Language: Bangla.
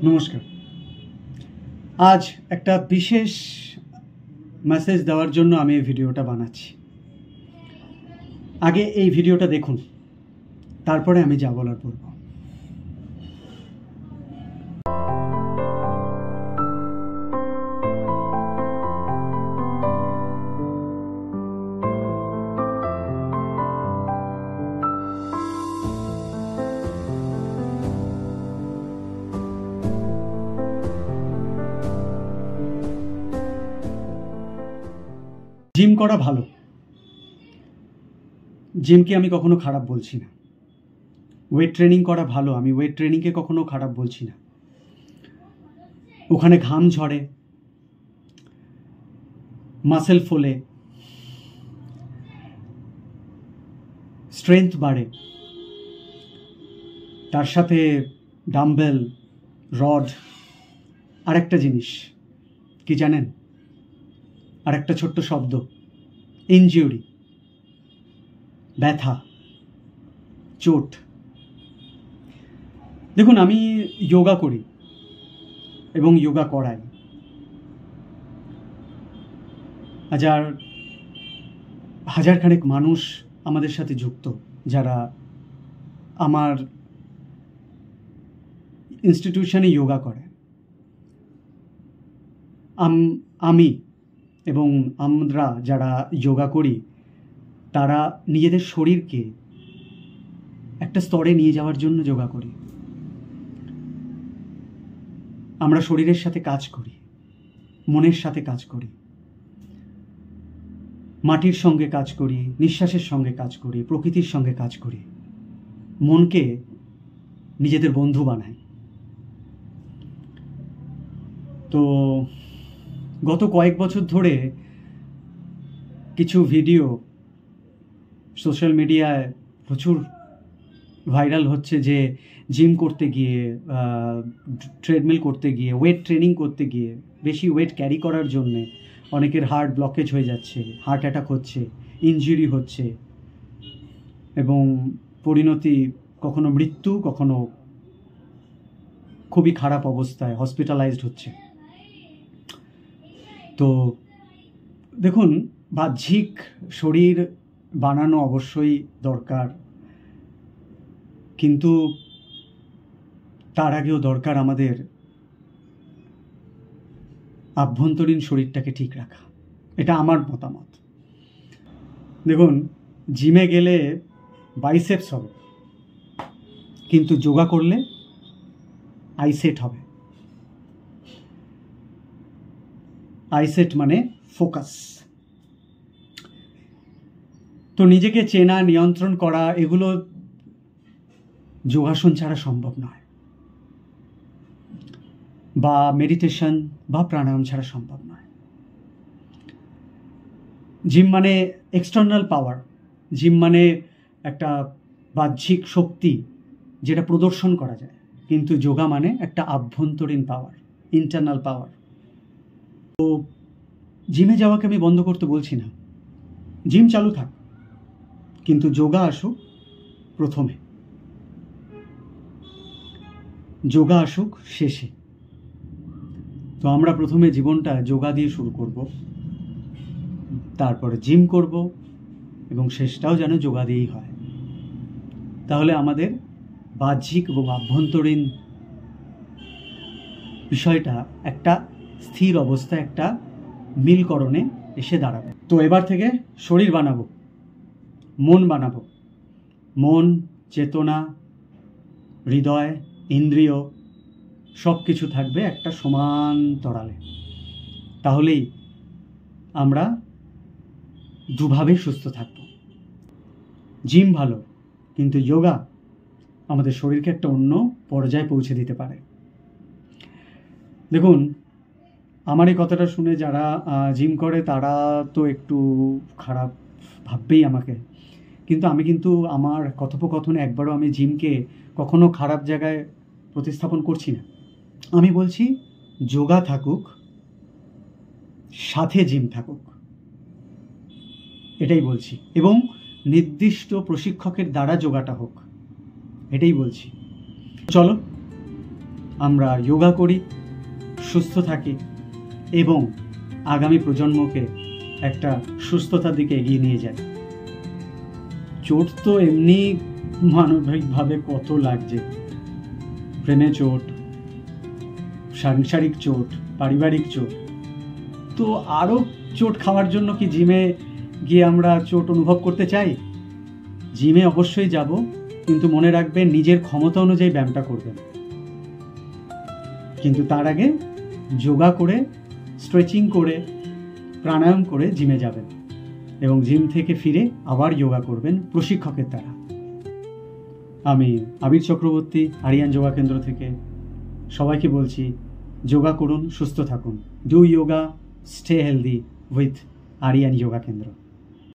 নমস্কার। আজ একটা বিশেষ মেসেজ দেওয়ার জন্য আমি এই ভিডিওটা বানাচ্ছি। আগে এই ভিডিওটা দেখুন, তারপরে আমি যা বলার বলবো। জিম করা ভালো, জিমকে আমি কখনো খারাপ বলছি না। ওয়েট ট্রেনিং করা ভালো, আমি ওয়েট ট্রেনিংকে কখনো খারাপ বলছি না। ওখানে ঘাম ঝরে, মাসেল ফোলে, স্ট্রেংথ বাড়ে, তার সাথে ডাম্বেল, রড। আরেকটা জিনিস কি জানেন? আরেকটা ছোট্ট শব্দ, ইনজিউরি, ব্যথা, চোট। দেখুন, আমি যোগা করি এবং যোগা করাই। হাজারখানেক মানুষ আমাদের সাথে যুক্ত, যারা আমার ইনস্টিটিউশনে যোগা করে। আমি এবং আমরা যারা যোগা করি, তারা নিজেদের শরীরকে একটা স্তরে নিয়ে যাওয়ার জন্য যোগা করি। আমরা শরীরের সাথে কাজ করি, মনের সাথে কাজ করি, মাটির সঙ্গে কাজ করি, নিঃশ্বাসের সঙ্গে কাজ করি, প্রকৃতির সঙ্গে কাজ করি, মনকে নিজেদের বন্ধু বানাই। তো গত কয়েক বছর ধরে কিছু ভিডিও সোশ্যাল মিডিয়ায় প্রচুর ভাইরাল হচ্ছে, যে জিম করতে গিয়ে, ট্রেডমিল করতে গিয়ে, ওয়েট ট্রেনিং করতে গিয়ে, বেশি ওয়েট ক্যারি করার জন্যে অনেকের হার্ট ব্লকেজ হয়ে যাচ্ছে, হার্ট অ্যাটাক হচ্ছে, ইনজুরি হচ্ছে, এবং পরিণতি কখনো মৃত্যু, কখনো খুবই খারাপ অবস্থায় হসপিটালাইজড হচ্ছে। তো দেখুন, বাহ্যিক শরীর বানানো অবশ্যই দরকার, কিন্তু তার আগেও দরকার আমাদের আভ্যন্তরীণ শরীরটাকে ঠিক রাখা। এটা আমার মতামত। দেখুন, জিমে গেলে বাইসেপস হবে, কিন্তু যোগা করলে আইসেট হবে। আইসেট মানে ফোকাস। তো নিজেকে চেনা, নিয়ন্ত্রণ করা, এগুলো যোগাসন ছাড়া সম্ভব নয়, বা মেডিটেশন বা প্রাণায়াম ছাড়া সম্ভব নয়। জিম মানে এক্সটার্নাল পাওয়ার, জিম মানে একটা বাহ্যিক শক্তি যেটা প্রদর্শন করা যায়, কিন্তু যোগা মানে একটা আভ্যন্তরীণ পাওয়ার, ইন্টারনাল পাওয়ার। তো জিমে যাওয়াকে আমি বন্ধ করতে বলছি না, জিম চালু থাক, কিন্তু যোগা আসুক প্রথমে, যোগা আসুক শেষে। তো আমরা প্রথমে জীবনটা যোগা দিয়ে শুরু করব, তারপরে জিম করব, এবং শেষটাও যেন যোগা দিয়েই হয়। তাহলে আমাদের বাহ্যিক এবং আভ্যন্তরীণ বিষয়টা একটা স্থির অবস্থায়, একটা মিলকরণে এসে দাঁড়াবে। তো এবার থেকে শরীর বানাবো, মন বানাবো। মন, চেতনা, হৃদয়, ইন্দ্রিয় সব কিছু থাকবে একটা সমান তরালে। তাহলেই আমরা দুভাবে সুস্থ থাকব। জিম ভালো, কিন্তু যোগা আমাদের শরীরকে একটা অন্য পর্যায়ে পৌঁছে দিতে পারে। দেখুন, আমার এই কথাটা শুনে যারা জিম করে তারা তো একটু খারাপ ভাববেই আমাকে, কিন্তু আমি আমার কথোপকথনে একবারও আমি জিমকে কখনো খারাপ জায়গায় প্রতিস্থাপন করছি না। আমি বলছি যোগা থাকুক, সাথে জিম থাকুক, এটাই বলছি। এবং নির্দিষ্ট প্রশিক্ষকের দ্বারা যোগাটা হোক, এটাই বলছি। চলো আমরা যোগা করি, সুস্থ থাকি এবং আগামী প্রজন্মকে একটা সুস্থতার দিকে এগিয়ে নিয়ে যাই। চোট তো এমনি মানবিকভাবে কত লাগছে, প্রেমে চোট, সাংসারিক চোট, পারিবারিক চোট, তো আরও চোট খাওয়ার জন্য কি জিমে গিয়ে আমরা চোট অনুভব করতে চাই? জিমে অবশ্যই যাব, কিন্তু মনে রাখবেন নিজের ক্ষমতা অনুযায়ী ব্যায়ামটা করবেন। কিন্তু তার আগে যোগা করে, স্ট্রেচিং করে, প্রাণায়াম করে জিমে যাবেন এবং জিম থেকে ফিরে আবার যোগা করবেন প্রশিক্ষকের দ্বারা। আমি আবির চক্রবর্তী, আরিয়ান যোগা কেন্দ্র থেকে সবাইকে বলছি, যোগা করুন, সুস্থ থাকুন। Do yoga, stay healthy with Aryan Yoga কেন্দ্র।